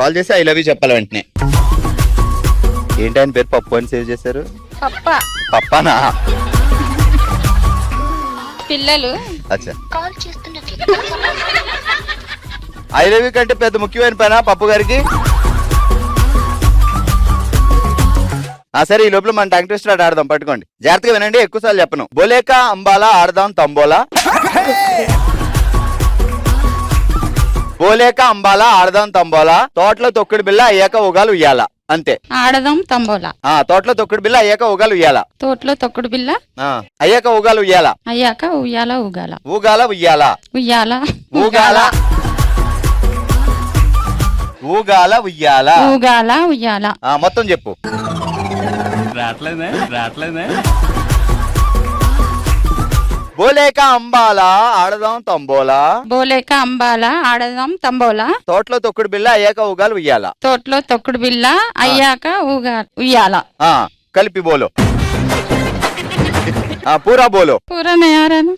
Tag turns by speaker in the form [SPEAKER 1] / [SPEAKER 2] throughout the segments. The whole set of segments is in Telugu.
[SPEAKER 1] కాల్ చేసి ఐ లవ్ యూ చెప్పాలి వెంటనే. ఏంటి ఆయన పేరు పప్పు అని సేవ్ చేశారు? పప్పానా?
[SPEAKER 2] పిల్లలు.
[SPEAKER 1] అచ్చా, ఐ లవ్ యూ కంటే పెద్ద ముఖ్యమైన పైన పప్పు గారికి. సరే, ఈ లోపల మన టంగ్ ట్విస్టర్ ఆడదాం. పట్టుకోండి, జాగ్రత్తగా వినండి, ఎక్కువసార్లు చెప్పను. బోలేకా అంబాలా ఆడదాం తంబోలా. బోలేకా అంబాలా ఆడదాం తంబోలా, తోటలో తొక్కుడు బిల్ల అయ్యాక ఉగాలు ఉయ్యాల. అంతే.
[SPEAKER 2] ఆడదాం తంబోలా.
[SPEAKER 1] తోటలో తొక్కుడు బిల్ల అయ్యాక ఉగాలు ఉయ్యాల.
[SPEAKER 2] తోటలో తొక్కుడు బిల్ల
[SPEAKER 1] అయ్యాక ఉగాలు ఉయ్యాల.
[SPEAKER 2] అయ్యాక ఉయ్యాల ఉగాల.
[SPEAKER 1] ఊగాల ఉయ్యాల.
[SPEAKER 2] ఉయ్యాల
[SPEAKER 1] ఊగాల. ఊగాల ఉయ్యాల.
[SPEAKER 2] ఊగాల ఉయ్యాల.
[SPEAKER 1] మొత్తం చెప్పు. బోలేక అంబాలా ఆడదాం తంబోలా.
[SPEAKER 2] బోలేక అంబాలా ఆడదాం తంబోలా.
[SPEAKER 1] తోటలో తొక్కుడు బిల్ల అయ్యాక ఉగాలు ఉయ్యాల.
[SPEAKER 2] తోటలో తొక్కుడు బిల్ల అయ్యాక ఉయ్యాల.
[SPEAKER 1] కలిపి బోలో. పూరా బోలో.
[SPEAKER 2] పూరా నయారాను.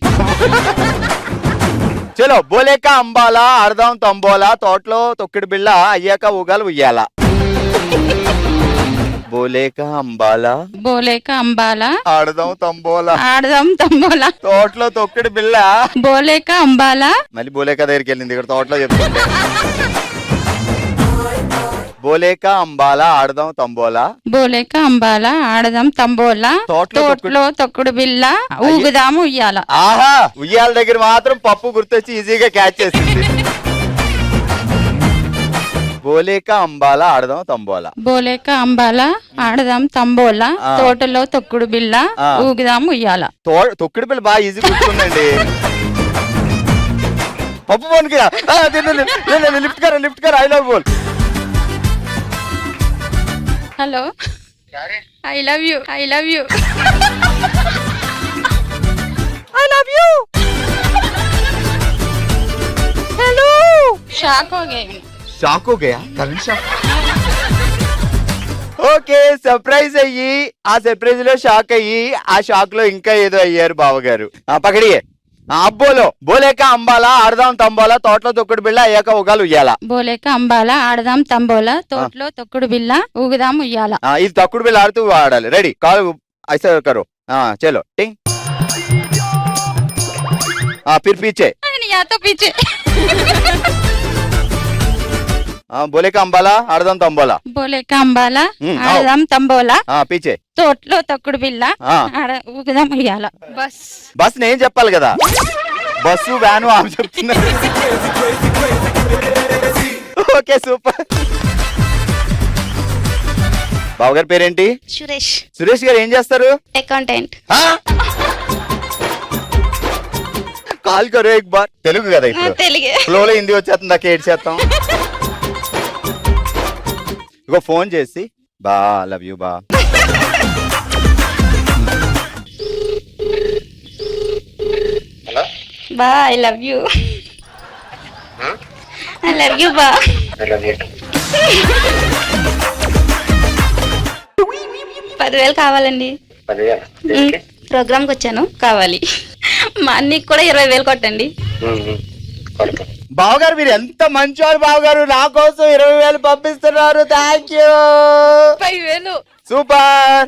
[SPEAKER 1] చలో, బోలేక అంబాలా ఆడదాం తంబోలా, తోటలో తొక్కుడు బిల్ల అయ్యాక ఉగాలు ఉయ్యాల. బోలేక అంబాలా. బోలేక అంబాలా ఆడదాం తంబోలా. ఆడదాం తంబోలా. తోటలో తొక్కుడు బిల్ల.
[SPEAKER 2] బోలేక అంబాలా.
[SPEAKER 1] మళ్ళీ బోలేక దగ్గరికి వెళ్ళింది, ఇక్కడ తోటలో చెప్తుంది. బోలేక అంబాలా ఆడదాం తంబోలా.
[SPEAKER 2] బోలేక అంబాలా ఆడదాం తంబోలా. తోటలో తొక్కుడు బిల్ల ఊగుదాము ఉయ్యాల.
[SPEAKER 1] ఆహా, ఉయ్యాల దగ్గర మాత్రం పప్పు గుర్తొచ్చి ఈజీగా క్యాచ్ చేసింది. బోలేక అంబాలా ఆడదాం తంబోలా.
[SPEAKER 2] బోలేక అంబాలా ఆడదాం తంబోలా. తోటలో తొక్కుడు బిల్ల ఊగుదాం ఉయ్యాల.
[SPEAKER 1] తొక్కుడు బిల్ల బాగా ఈజీ గుర్తుందండి. పప్పు బోన్కి లిఫ్ట్ కర్ ఐ లవ్ బోల్.
[SPEAKER 2] Hello, I love you. I love you. I love you. Hello. Shock हो गए।
[SPEAKER 1] షాక్ हो गया కరెంట్ షాక్. ఓకే, సర్ప్రైజ్ అయ్యి ఆ సర్ప్రైజ్ లో షాక్ అయ్యి ఆ షాక్ లో ఇంకా ఏదో అయ్యారు బావగారు. పకడియే. అబ్బోలో బోలేక అంబాలా ఆడదాం తంబోలా, తోటలో తొక్కుడు బిళ్ళ అయ్యాక ఉగాలు ఉయ్యాల.
[SPEAKER 2] బోలేక అంబాలా ఆడదాం తంబోలా, తోటలో తొక్కుడు బిళ్ళ ఊగుదాం ఉయ్యాల.
[SPEAKER 1] ఇది తొక్కుడు బిళ్ళ ఆడుతూ ఆడాలి. రెడీ, కాల్ ఐసా కరో. చలో టింగ్. फिर पीछे.
[SPEAKER 2] या तो पीछे.
[SPEAKER 1] బోలేక అంబాలా ఆడదాం తంబోలా.
[SPEAKER 2] బోలేక అంబాలా ఆడదాం తంబోలా.
[SPEAKER 1] పీచే.
[SPEAKER 2] తోటలో తొక్కుడు బిళ్ళ ఊగుదాం ఉయ్యాల. బస్.
[SPEAKER 1] బస్ నేను చెప్పాలి కదా, బస్సు వ్యాను ఆమె చెప్తున్నా. Okay, super. బావగారి పేరేంటి?
[SPEAKER 2] సురేష్.
[SPEAKER 1] సురేష్ గారు ఏం చేస్తారు?
[SPEAKER 2] అకౌంటెంట్.
[SPEAKER 1] కాల్ కరో ఎక్ బార్. తెలుగు కదా ఇప్పుడు, ఫ్లోలో హిందీ వచ్చేస్తుంది, దాకా ఏడ్ చేస్తాం. ఇగో ఫోన్ చేసి బా లవ్ యూ బా.
[SPEAKER 2] బా I love you. I love you బా. 10,000 కావాలండి. ప్రోగ్రామ్కి వచ్చాను, కావాలి. మా అన్నకి కూడా 20,000 కొట్టండి.
[SPEAKER 1] బావగారు మీరు ఎంత మంచివారు బావగారు, నా కోసం 20,000 పంపిస్తున్నారు. Thank you.
[SPEAKER 2] 5,000.
[SPEAKER 1] సూపర్.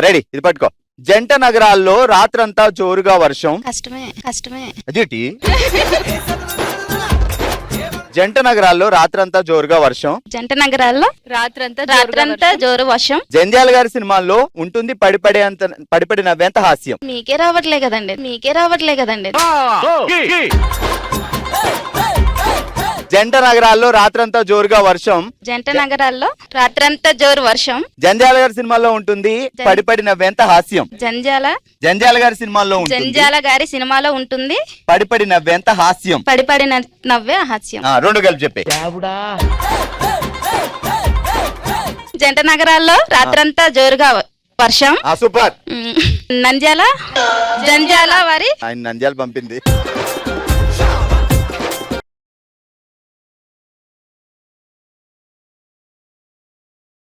[SPEAKER 1] రెడీ, ఇది పట్టుకో. జంట నగరాల్లో రాత్రంతా జోరుగా వర్షం.
[SPEAKER 2] కష్టమే.
[SPEAKER 1] అదేంటి? జంట నగరాల్లో రాత్రంతా జోరుగా వర్షం.
[SPEAKER 2] జంట నగరాల్లో రాత్రంతా జోరు వర్షం.
[SPEAKER 1] జంధ్యాల గారి సినిమాల్లో ఉంటుంది పడిపడి నవ్వేంత హాస్యం.
[SPEAKER 2] మీకే రావట్లే కదండి.
[SPEAKER 1] జంట నగరాల్లో రాత్రంతా జోరుగా వర్షం.
[SPEAKER 2] జంట నగరాల్లో రాత్రంతా జోరు వర్షం.
[SPEAKER 1] జంధ్యాల గారి సినిమాల్లో ఉంటుంది పడిపడి నవ్వేంత హాస్యం. జంధ్యాల గారి సినిమాల్లో
[SPEAKER 2] జంధ్యాల గారి సినిమాలో ఉంటుంది
[SPEAKER 1] పడిపడి నవ్వేంత హాస్యం.
[SPEAKER 2] పడిపడి నవ్వే హాస్యం.
[SPEAKER 1] రెండు కలిపి చెప్పే.
[SPEAKER 2] జంట నగరాల్లో రాత్రంతా జోరుగా వర్షం.
[SPEAKER 1] సూపర్.
[SPEAKER 2] జంధ్యాల వారి
[SPEAKER 1] ఆయన నంద్యాల పంపింది.